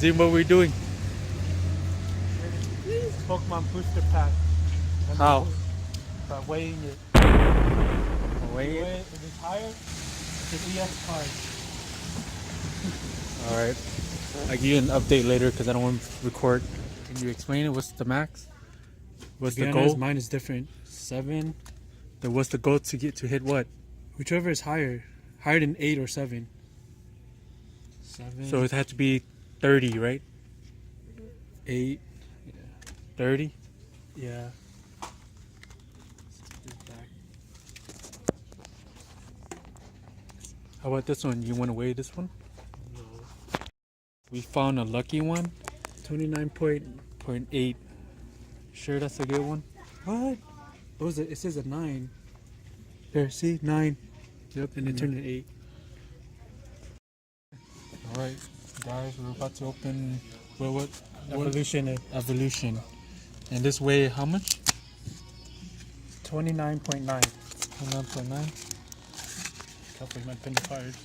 Zim, what are we doing? Pokemon booster pack. How? By weighing it. Wait. If it's higher, it's an EX card. Alright. I'll give you an update later because I don't want to record. Can you explain it? What's the max? What's the goal? Mine is different. 7. Then what's the goal to get to hit what? Whichever is higher. Higher than 8 or 7. 7. So it had to be 30, right? 8. 30? Yeah. How about this one? You want to weigh this one? No. We found a lucky one. 29.8. Sure that's a good one? What? Oh, it says a 9. There, see? 9. Yep. And it turned an 8. Alright, guys, we're about to open what? Evolution. Evolution. And this weigh how much? 29.9. 29.9. Couple of my pin cards.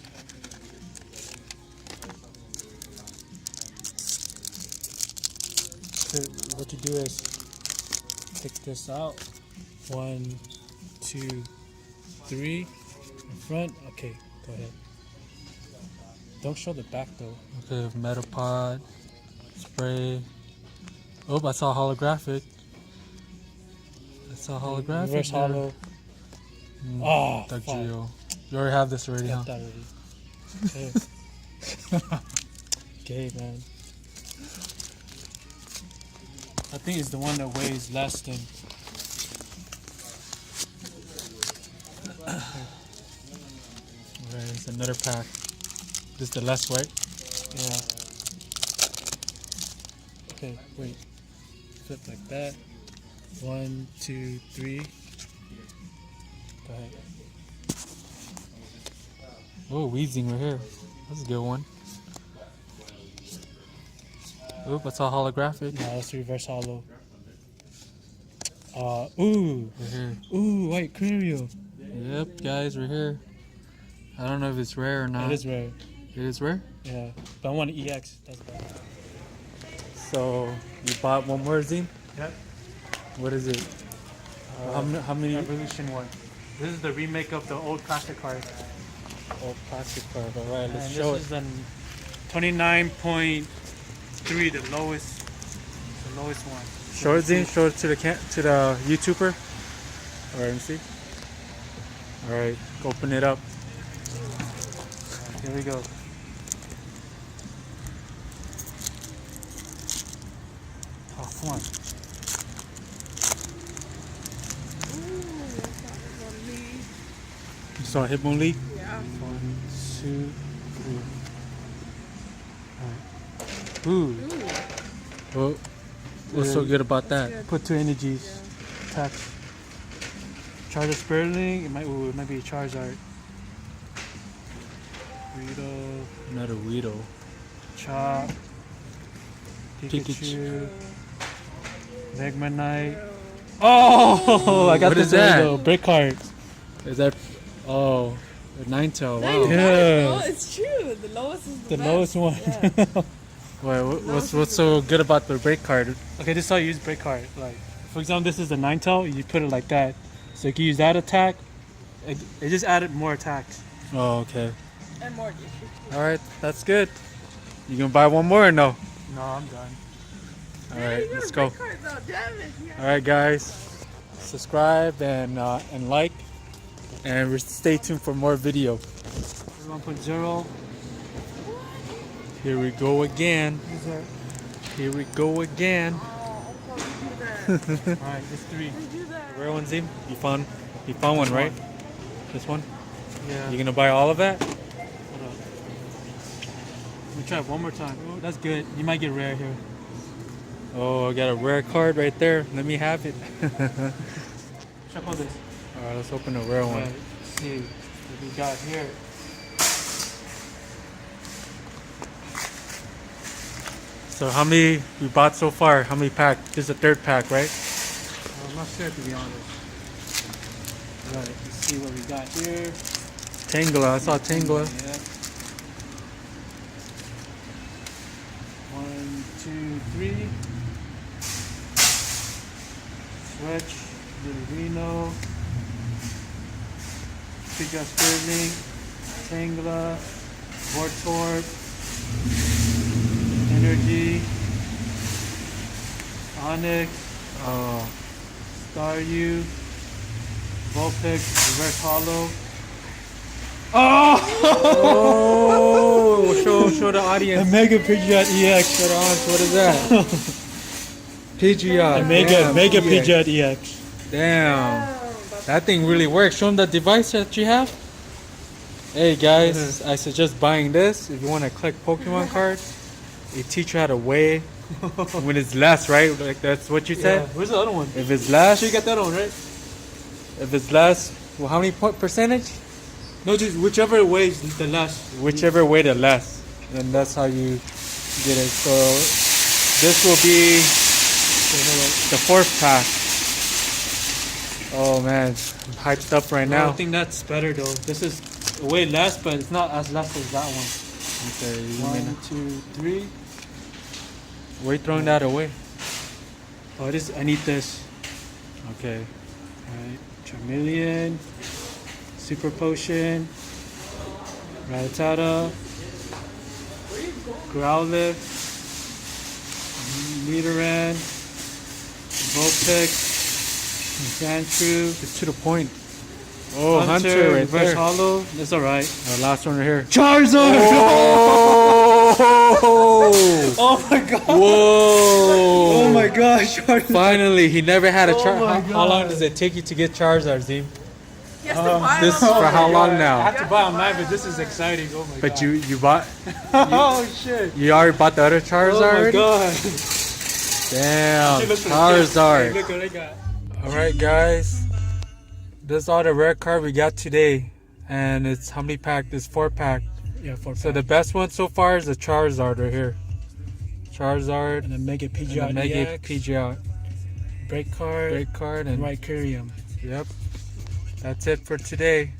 So what you do is take this out. 1, 2, 3. In front. Okay, go ahead. Don't show the back though. Okay, Metapod, spray. Oh, I saw holographic. I saw holographic. Reverse there. hollow. Oh, Doug fuck. Geo. You already have this already, huh? Got that already. Okay. Okay, man. I think it's the one that weighs less than. Alright, it's another pack. This is the less, right? Yeah. Okay, wait. Flip like that. 1, 2, 3. Go ahead. Oh, wheezing right here. That's a good one. Oop, I saw holographic. No, that's reverse hollow. Ooh. Right here. Ooh, white Cranial. Yep, guys, we're here. I don't know if it's rare or not. It is rare. It is rare? Yeah. But I want an EX. That's bad. So, you bought one more, Zim? Yep. What is it? How many? Evolution one. This is the remake of the old classic card. Oh, plastic card. Alright, And let's this show it. is the 29.3, the lowest one. Show it, Zim. Show it to the YouTuber. Alright, let me see. Alright, open it up. Here we go. Oh, come on. You saw Hitmonlee? Yeah. 1, 2, 3. Ooh. Oh, what's so good about that? Put 2 energies. Attack. Charger Sperling. It might be a Charizard. Weedle. Not a Weedle. Chop. Pikachu. Magmanite. Oh! I got What this is that? Breakcard. Is that? Oh, a Ninetale. Wow. Yeah. Oh, it's true. The lowest is The best. lowest one. Yeah. Wait, what's so good about the break card? Okay, this is how you use Breakcard. Like, for example, this is the Ninetale. You put it like that. So you can use that attack. It just added more attacks. Oh, okay. And more dishes. All right, that's good. You gonna buy one more or no? No, I'm done. All right, let's go. Damn it. Yeah. All right, guys, subscribe and like, and stay tuned for more video. 1.0. Here we go again. These are. Here we go again. Oh, of course you do that. Alright, just 3. You do that. Rare one, Zim? You found one, right? This one? Yeah. You gonna buy all of that? Hold up. Let me try it one more time. Oh, that's good. You might get rare here. Oh, I got a rare card right there. Let me have it. Check all this. All right, let's open a rare one. Alright, let's see what we got here. So how many we bought so far? How many packs? This is the 3rd pack, right? I'm not sure, to be honest. Alright, let's see what we got here. Tangela, I saw Tangela. Yeah. 1, 2, 3. Switch, little Reno, Pika Sterling, Tangela, Vortorb, Energy, Onyx, Staryu, Vulpix, Reverse Hollow. Oh, show the A audience. Mega Pidgeot EX. Show the audience. What is that? Pidgeot. A Mega Damn, Mega EX. Pidgeot EX. Damn. That thing really works. Show them the device that you have. Hey guys, I suggest buying this if you want to collect Pokemon cards. It teach you how to weigh when it's less, right? Like that's what you said. Where's the other one? If it's less, You got that one, right? if it's less, well, how many percentage? No, just whichever weighs the less. Whichever way the less, and that's how you get it. So this will be the 4th pack. Oh man, I'm hyped up right I now. think that's better though. This is way less, but it's not as less as that one. Okay, you may 1, not- 2, 3. We're throwing that away. Oh, this I need this. Okay. Alright, Charmeleon, Super Potion, Rattata, Growlithe, Nidoran, Vulpix, Sandshrew, It's to the point. Oh, Hunter right Reverse there. Hollow. That's alright. Our last one right here. Charizard! Oh! Oh my god! Whoa! Oh my gosh! Finally, he never had a Oh Charizard. my How long God. does it take you to get Charizard, Zim? He has to buy This them. for how long I now? have to buy online, but this is exciting. Oh my But god! you bought, Oh shit! you already bought the other Charizard Oh my already? god! Damn, Look what Hey, Charizard. look what I got. Alright guys, this is all the rare card we got today. And it's how many pack? This 4-pack. Yeah, 4 So the best one so far is the Charizard right here. Charizard and a Mega and Pidgeot the Mega EX, Pidgeot. Break card, Great card and Rhyperium. yep. That's it for today.